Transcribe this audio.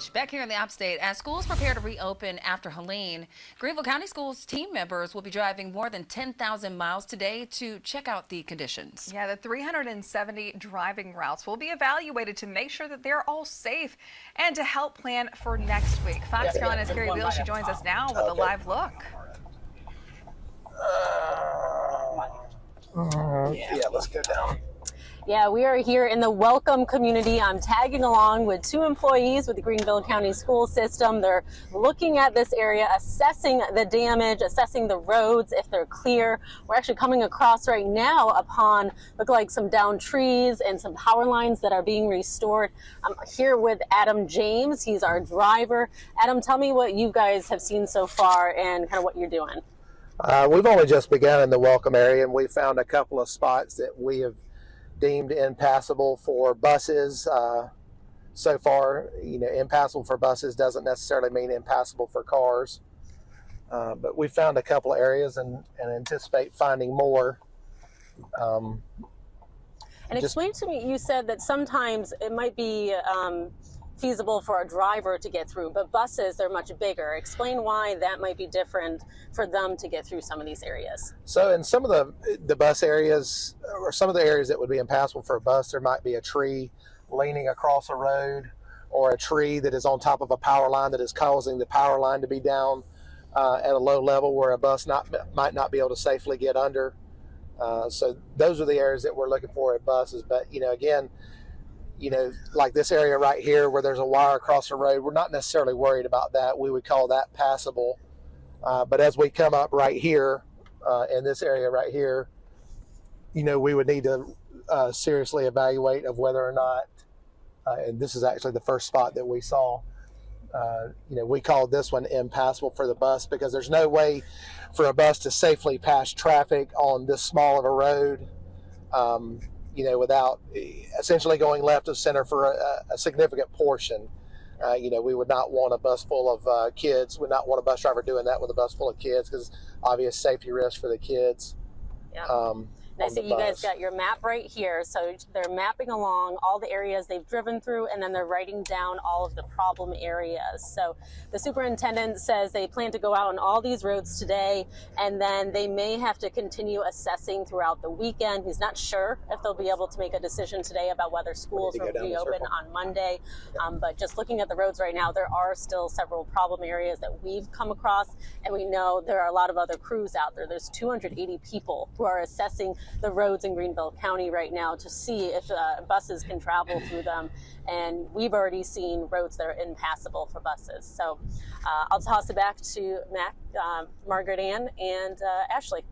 much. Back here in the upstate, as schools prepare to reopen after Helene, Greenville County Schools team members will be driving more than 10,000 miles today to check out the conditions. Yeah, the 370 driving routes will be evaluated to make sure that they're all safe and to help plan for next week. Fox Carolina's Kari Beal, she joins us now with a live look. Yeah, let's go down. Yeah, we are here in the welcome community. I'm tagging along with two employees with the Greenville County School System. They're looking at this area, assessing the damage, assessing the roads, if they're clear. We're actually coming across right now upon, look like some downed trees and some power lines that are being restored. I'm here with Adam James. He's our driver. Adam, tell me what you guys have seen so far and kind of what you're doing. We've only just begun in the welcome area, and we found a couple of spots that we have deemed impassable for buses. So far, impassable for buses doesn't necessarily mean impassable for cars. But we found a couple of areas and anticipate finding more. And explain to me, you said that sometimes it might be feasible for a driver to get through, but buses, they're much bigger. Explain why that might be different for them to get through some of these areas. So in some of the bus areas, or some of the areas that would be impassable for a bus, there might be a tree leaning across a road, or a tree that is on top of a power line that is causing the power line to be down at a low level where a bus might not be able to safely get under. So those are the areas that we're looking for at buses. But again, like this area right here where there's a wire across the road, we're not necessarily worried about that. We would call that passable. But as we come up right here, in this area right here, we would need to seriously evaluate of whether or not, and this is actually the first spot that we saw, we called this one impassable for the bus because there's no way for a bus to safely pass traffic on this small of a road. Without essentially going left of center for a significant portion. We would not want a bus full of kids, would not want a bus driver doing that with a bus full of kids because obvious safety risk for the kids. Yeah. And I see you guys got your map right here. So they're mapping along all the areas they've driven through, and then they're writing down all of the problem areas. So the superintendent says they plan to go out on all these roads today, and then they may have to continue assessing throughout the weekend. He's not sure if they'll be able to make a decision today about whether schools will reopen on Monday. But just looking at the roads right now, there are still several problem areas that we've come across, and we know there are a lot of other crews out there. There's 280 people who are assessing the roads in Greenville County right now to see if buses can travel through them, and we've already seen roads that are impassable for buses. So I'll toss it back to Mac, Margaret Ann, and Ashley.